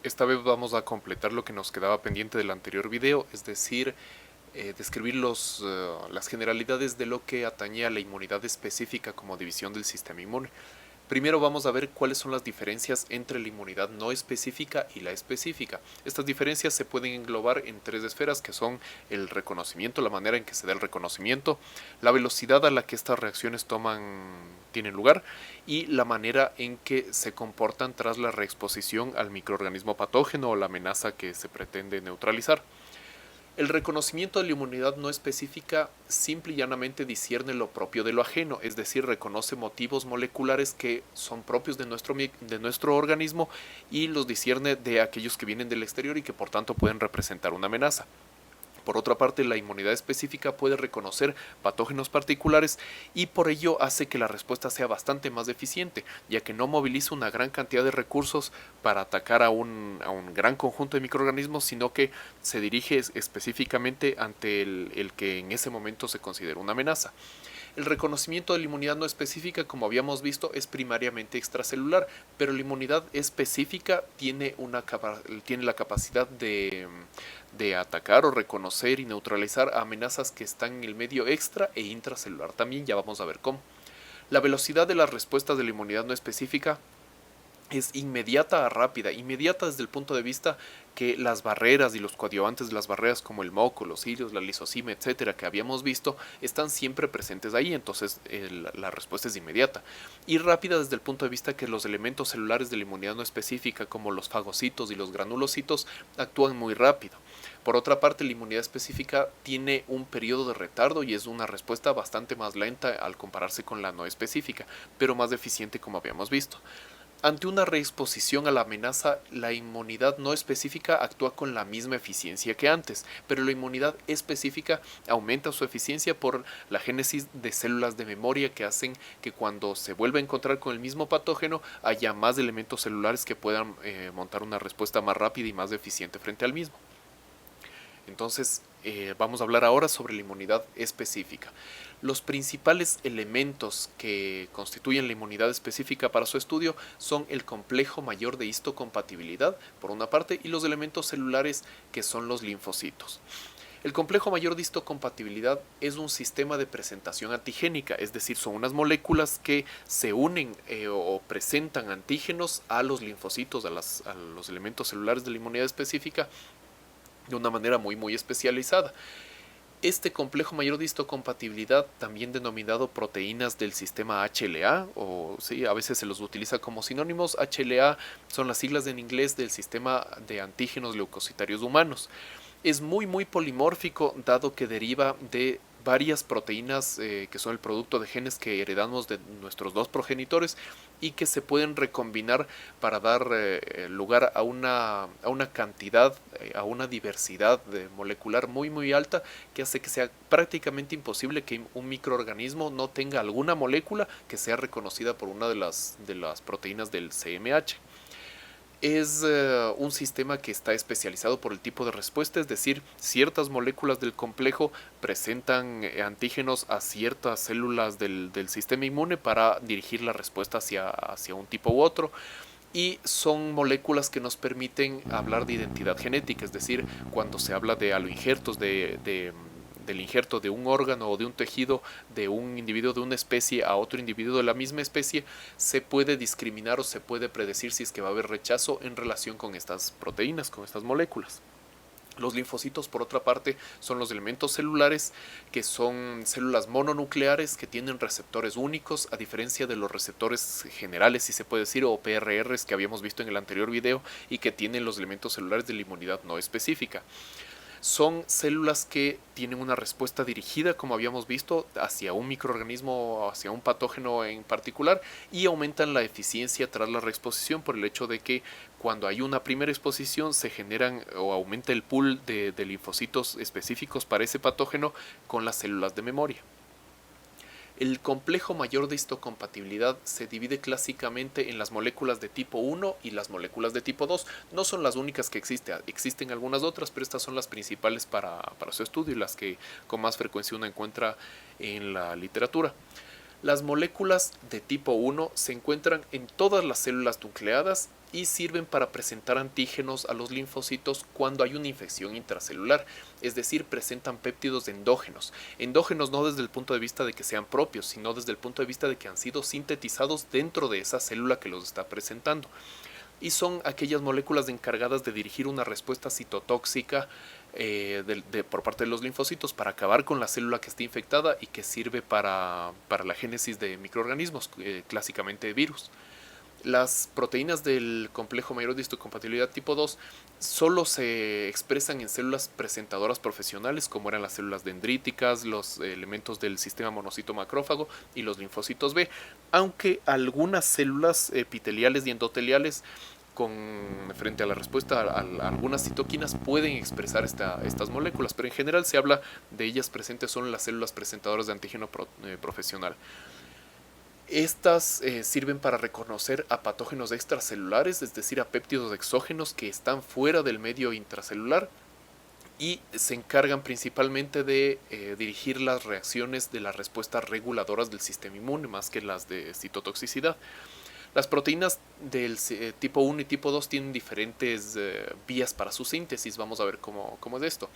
Esta vez vamos a completar lo que nos quedaba pendiente del anterior video, es decir, describir las generalidades de lo que atañe a la inmunidad específica como división del sistema inmune. Primero vamos a ver cuáles son las diferencias entre la inmunidad no específica y la específica. Estas diferencias se pueden englobar en tres esferas que son el reconocimiento, la manera en que se da el reconocimiento, la velocidad a la que estas reacciones tienen lugar y la manera en que se comportan tras la reexposición al microorganismo patógeno o la amenaza que se pretende neutralizar. El reconocimiento de la inmunidad no específica simple y llanamente discierne lo propio de lo ajeno, es decir, reconoce motivos moleculares que son propios de nuestro organismo y los discierne de aquellos que vienen del exterior y que por tanto pueden representar una amenaza. Por otra parte, la inmunidad específica puede reconocer patógenos particulares y por ello hace que la respuesta sea bastante más eficiente, ya que no moviliza una gran cantidad de recursos para atacar a un gran conjunto de microorganismos, sino que se dirige específicamente ante el que en ese momento se considera una amenaza. El reconocimiento de la inmunidad no específica, como habíamos visto, es primariamente extracelular, pero la inmunidad específica tiene la capacidad de atacar o reconocer y neutralizar amenazas que están en el medio extra e intracelular también, ya vamos a ver cómo. La velocidad de las respuestas de la inmunidad no específica es inmediata a rápida, inmediata desde el punto de vista que las barreras y los coadyuvantes de las barreras como el moco, los cilios, la lisocima, etcétera, que habíamos visto, están siempre presentes ahí, entonces la respuesta es inmediata. Y rápida desde el punto de vista que los elementos celulares de la inmunidad no específica, como los fagocitos y los granulocitos, actúan muy rápido. Por otra parte, la inmunidad específica tiene un periodo de retardo y es una respuesta bastante más lenta al compararse con la no específica, pero más eficiente como habíamos visto. Ante una reexposición a la amenaza, la inmunidad no específica actúa con la misma eficiencia que antes, pero la inmunidad específica aumenta su eficiencia por la génesis de células de memoria que hacen que cuando se vuelva a encontrar con el mismo patógeno haya más elementos celulares que puedan montar una respuesta más rápida y más eficiente frente al mismo. Entonces, vamos a hablar ahora sobre la inmunidad específica. Los principales elementos que constituyen la inmunidad específica para su estudio son el complejo mayor de histocompatibilidad, por una parte, y los elementos celulares que son los linfocitos. El complejo mayor de histocompatibilidad es un sistema de presentación antigénica, es decir, son unas moléculas que se unen o presentan antígenos a los linfocitos, a los elementos celulares de la inmunidad específica, de una manera muy especializada. Este complejo mayor de histocompatibilidad, también denominado proteínas del sistema HLA, o sí, a veces se los utiliza como sinónimos. HLA son las siglas en inglés del sistema de antígenos leucocitarios humanos. Es muy polimórfico, dado que deriva de varias proteínas que son el producto de genes que heredamos de nuestros dos progenitores y que se pueden recombinar para dar lugar a una cantidad, a una diversidad molecular muy alta, que hace que sea prácticamente imposible que un microorganismo no tenga alguna molécula que sea reconocida por una de las proteínas del CMH. Es un sistema que está especializado por el tipo de respuesta, es decir, ciertas moléculas del complejo presentan antígenos a ciertas células del sistema inmune para dirigir la respuesta hacia un tipo u otro. Y son moléculas que nos permiten hablar de identidad genética, es decir, cuando se habla de aloinjertos, del injerto de un órgano o de un tejido de un individuo de una especie a otro individuo de la misma especie, se puede discriminar o se puede predecir si es que va a haber rechazo en relación con estas proteínas, con estas moléculas. Los linfocitos, por otra parte, son los elementos celulares que son células mononucleares que tienen receptores únicos, a diferencia de los receptores generales, si se puede decir, o PRRs que habíamos visto en el anterior video y que tienen los elementos celulares de la inmunidad no específica. Son células que tienen una respuesta dirigida, como habíamos visto, hacia un microorganismo o hacia un patógeno en particular, y aumentan la eficiencia tras la reexposición por el hecho de que cuando hay una primera exposición se generan o aumenta el pool de linfocitos específicos para ese patógeno con las células de memoria. El complejo mayor de histocompatibilidad se divide clásicamente en las moléculas de tipo 1 y las moléculas de tipo 2. No son las únicas que existen algunas otras, pero estas son las principales para su estudio y las que con más frecuencia uno encuentra en la literatura. Las moléculas de tipo 1 se encuentran en todas las células nucleadas y sirven para presentar antígenos a los linfocitos cuando hay una infección intracelular, es decir, presentan péptidos endógenos. Endógenos no desde el punto de vista de que sean propios, sino desde el punto de vista de que han sido sintetizados dentro de esa célula que los está presentando. Y son aquellas moléculas encargadas de dirigir una respuesta citotóxica por parte de los linfocitos para acabar con la célula que está infectada y que sirve para la génesis de microorganismos, clásicamente virus. Las proteínas del complejo mayor de histocompatibilidad tipo 2 solo se expresan en células presentadoras profesionales, como eran las células dendríticas, los elementos del sistema monocito macrófago y los linfocitos B, aunque algunas células epiteliales y endoteliales frente a la respuesta a algunas citoquinas pueden expresar estas moléculas, pero en general se habla de ellas presentes solo en las células presentadoras de antígeno profesional. Estas sirven para reconocer a patógenos extracelulares, es decir, a péptidos exógenos que están fuera del medio intracelular, y se encargan principalmente de dirigir las reacciones de las respuestas reguladoras del sistema inmune, más que las de citotoxicidad. Las proteínas del tipo 1 y tipo 2 tienen diferentes vías para su síntesis. Vamos a ver cómo es esto.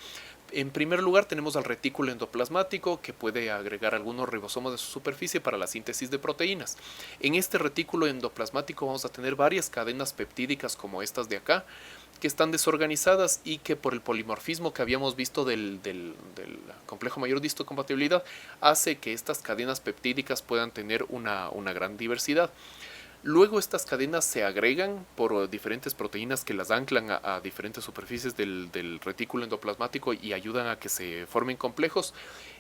En primer lugar tenemos al retículo endoplasmático, que puede agregar algunos ribosomas de su superficie para la síntesis de proteínas. En este retículo endoplasmático vamos a tener varias cadenas peptídicas como estas de acá, que están desorganizadas y que por el polimorfismo que habíamos visto del complejo mayor de histocompatibilidad hace que estas cadenas peptídicas puedan tener una gran diversidad. Luego estas cadenas se agregan por diferentes proteínas que las anclan a diferentes superficies del retículo endoplasmático y ayudan a que se formen complejos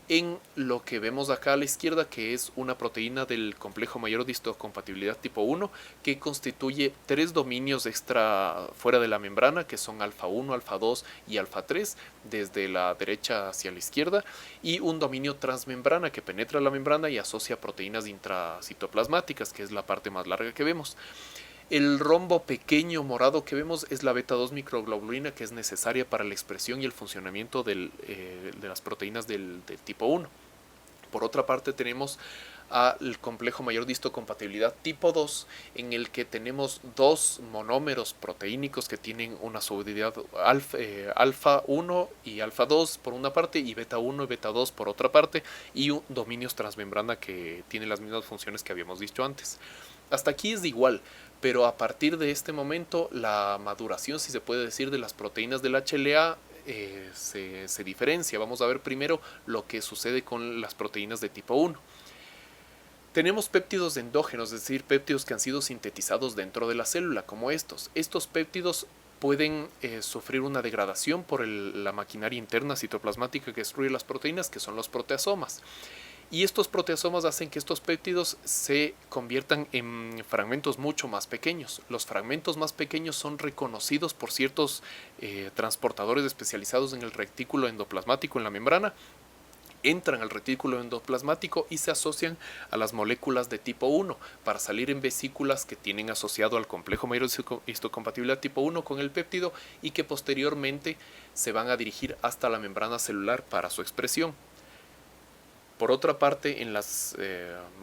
en lo que vemos acá a la izquierda, que es una proteína del complejo mayor de histocompatibilidad tipo 1 que constituye 3 dominios extra fuera de la membrana, que son alfa 1, alfa 2 y alfa 3 desde la derecha hacia la izquierda, y un dominio transmembrana que penetra la membrana y asocia proteínas intracitoplasmáticas, que es la parte más larga que vemos. El rombo pequeño morado que vemos es la beta 2 microglobulina, que es necesaria para la expresión y el funcionamiento de las proteínas del tipo 1. Por otra parte tenemos al complejo mayor de histocompatibilidad tipo 2, en el que tenemos dos monómeros proteínicos que tienen una subunidad alfa 1 y alfa 2 por una parte y beta 1 y beta 2 por otra parte, y dominios transmembrana que tienen las mismas funciones que habíamos dicho antes. Hasta aquí es igual, pero a partir de este momento la maduración, si se puede decir, de las proteínas del HLA se diferencia. Vamos a ver primero lo que sucede con las proteínas de tipo 1. Tenemos péptidos endógenos, es decir, péptidos que han sido sintetizados dentro de la célula, como estos. Estos péptidos pueden sufrir una degradación por la maquinaria interna citoplasmática que destruye las proteínas, que son los proteasomas. Y estos proteasomas hacen que estos péptidos se conviertan en fragmentos mucho más pequeños. Los fragmentos más pequeños son reconocidos por ciertos transportadores especializados en el retículo endoplasmático en la membrana, entran al retículo endoplasmático y se asocian a las moléculas de tipo 1 para salir en vesículas que tienen asociado al complejo mayor de histocompatibilidad tipo 1 con el péptido y que posteriormente se van a dirigir hasta la membrana celular para su expresión. Por otra parte, en las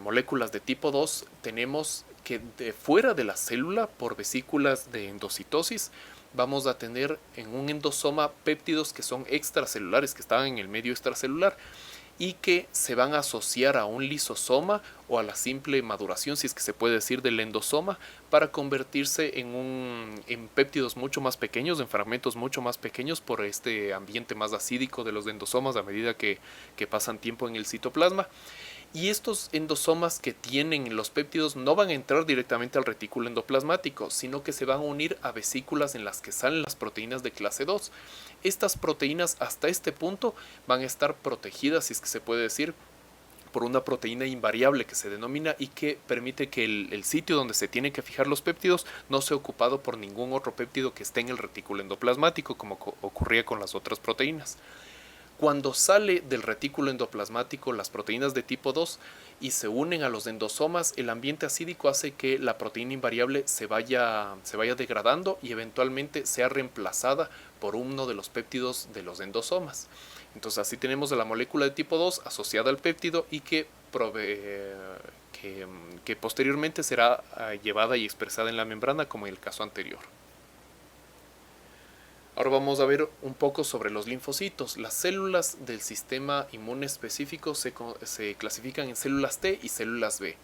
moléculas de tipo 2 tenemos que fuera de la célula, por vesículas de endocitosis, vamos a tener en un endosoma péptidos que son extracelulares, que están en el medio extracelular y que se van a asociar a un lisosoma o a la simple maduración, si es que se puede decir, del endosoma, para convertirse en péptidos mucho más pequeños, en fragmentos mucho más pequeños por este ambiente más acídico de los endosomas a medida que pasan tiempo en el citoplasma. Y estos endosomas que tienen los péptidos no van a entrar directamente al retículo endoplasmático, sino que se van a unir a vesículas en las que salen las proteínas de clase 2. Estas proteínas hasta este punto van a estar protegidas, si es que se puede decir, por una proteína invariable que se denomina y que permite que el sitio donde se tienen que fijar los péptidos no sea ocupado por ningún otro péptido que esté en el retículo endoplasmático, como ocurría con las otras proteínas. Cuando sale del retículo endoplasmático las proteínas de tipo 2 y se unen a los endosomas, el ambiente acídico hace que la proteína invariable se vaya degradando y eventualmente sea reemplazada por uno de los péptidos de los endosomas. Entonces así tenemos la molécula de tipo 2 asociada al péptido y que que posteriormente será llevada y expresada en la membrana como en el caso anterior. Ahora vamos a ver un poco sobre los linfocitos. Las células del sistema inmune específico se clasifican en células T y células B.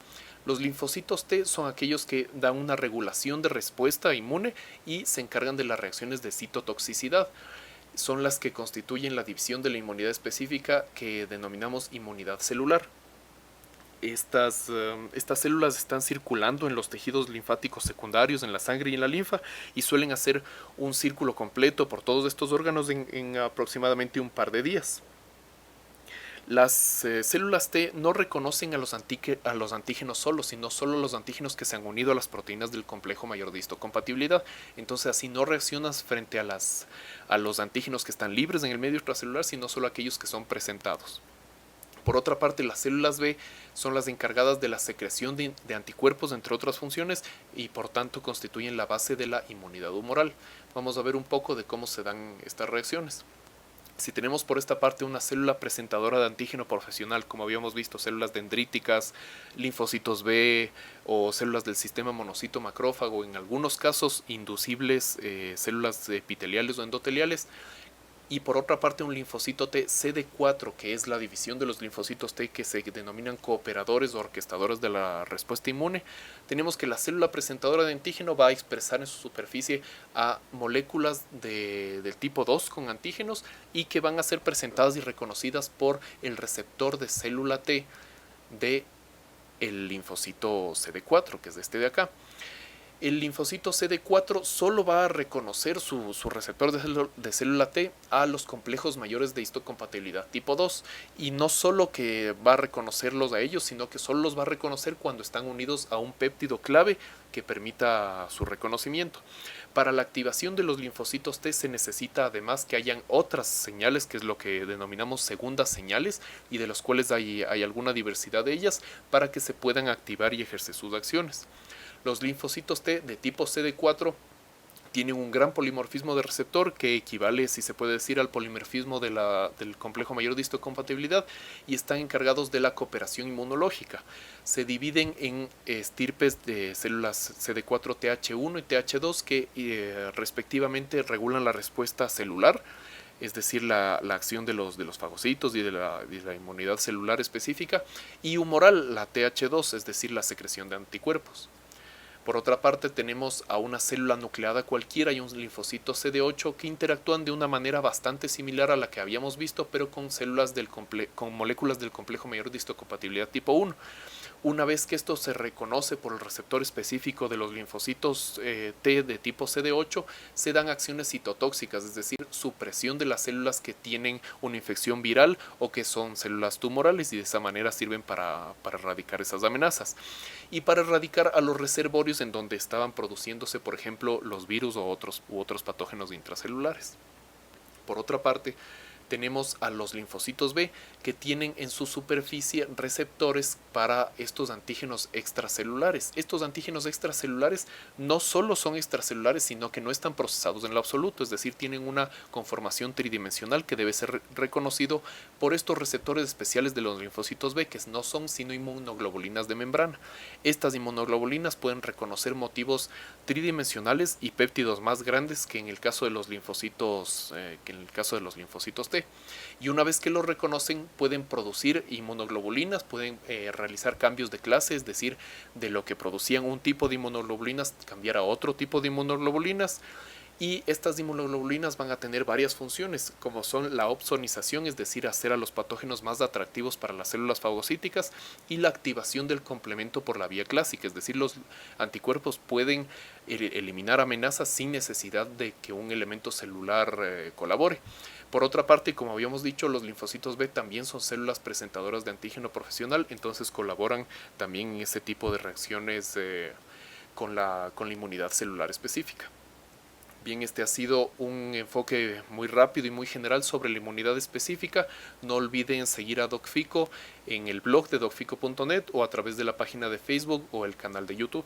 Los linfocitos T son aquellos que dan una regulación de respuesta inmune y se encargan de las reacciones de citotoxicidad. Son las que constituyen la división de la inmunidad específica que denominamos inmunidad celular. Estas células están circulando en los tejidos linfáticos secundarios, en la sangre y en la linfa, y suelen hacer un círculo completo por todos estos órganos en aproximadamente un par de días. Las células T no reconocen a los antígenos solos, sino solo los antígenos que se han unido a las proteínas del complejo mayor de histocompatibilidad. Entonces así no reaccionas frente a los antígenos que están libres en el medio extracelular, sino solo aquellos que son presentados. Por otra parte, las células B son las encargadas de la secreción de anticuerpos, entre otras funciones, y por tanto constituyen la base de la inmunidad humoral. Vamos a ver un poco de cómo se dan estas reacciones. Si tenemos por esta parte una célula presentadora de antígeno profesional, como habíamos visto, células dendríticas, linfocitos B o células del sistema monocito macrófago, en algunos casos inducibles, células epiteliales o endoteliales, y por otra parte un linfocito T CD4, que es la división de los linfocitos T que se denominan cooperadores o orquestadores de la respuesta inmune, tenemos que la célula presentadora de antígeno va a expresar en su superficie a moléculas del tipo 2 con antígenos y que van a ser presentadas y reconocidas por el receptor de célula T de el linfocito CD4, que es este de acá. El linfocito CD4 solo va a reconocer su receptor de célula T a los complejos mayores de histocompatibilidad tipo 2, y no solo que va a reconocerlos a ellos, sino que solo los va a reconocer cuando están unidos a un péptido clave que permita su reconocimiento. Para la activación de los linfocitos T se necesita además que hayan otras señales, que es lo que denominamos segundas señales, y de los cuales hay alguna diversidad de ellas para que se puedan activar y ejercer sus acciones. Los linfocitos T de tipo CD4 tienen un gran polimorfismo de receptor que equivale, si se puede decir, al polimorfismo del complejo mayor de histocompatibilidad, y están encargados de la cooperación inmunológica. Se dividen en estirpes de células CD4 TH1 y TH2 que respectivamente regulan la respuesta celular, es decir, la acción de los fagocitos y de la inmunidad celular específica, y humoral, la TH2, es decir, la secreción de anticuerpos. Por otra parte, tenemos a una célula nucleada cualquiera y un linfocito CD8 que interactúan de una manera bastante similar a la que habíamos visto, pero con con moléculas del complejo mayor de histocompatibilidad tipo 1. Una vez que esto se reconoce por el receptor específico de los linfocitos T de tipo CD8, se dan acciones citotóxicas, es decir, supresión de las células que tienen una infección viral o que son células tumorales, y de esa manera sirven para erradicar esas amenazas. Y para erradicar a los reservorios en donde estaban produciéndose, por ejemplo, los virus u otros patógenos intracelulares. Por otra parte, tenemos a los linfocitos B que tienen en su superficie receptores para estos antígenos extracelulares. Estos antígenos extracelulares no solo son extracelulares, sino que no están procesados en lo absoluto, es decir, tienen una conformación tridimensional que debe ser reconocido por estos receptores especiales de los linfocitos B, que no son sino inmunoglobulinas de membrana. Estas inmunoglobulinas pueden reconocer motivos tridimensionales y péptidos más grandes que en el caso de los linfocitos T. Y una vez que lo reconocen, pueden producir inmunoglobulinas, pueden realizar cambios de clase, es decir, de lo que producían un tipo de inmunoglobulinas, cambiar a otro tipo de inmunoglobulinas. Y estas inmunoglobulinas van a tener varias funciones, como son la opsonización, es decir, hacer a los patógenos más atractivos para las células fagocíticas, y la activación del complemento por la vía clásica, es decir, los anticuerpos pueden eliminar amenazas sin necesidad de que un elemento celular colabore. Por otra parte, como habíamos dicho, los linfocitos B también son células presentadoras de antígeno profesional, entonces colaboran también en este tipo de reacciones con la inmunidad celular específica. Bien, este ha sido un enfoque muy rápido y muy general sobre la inmunidad específica. No olviden seguir a DocFico en el blog de docfico.net o a través de la página de Facebook o el canal de YouTube.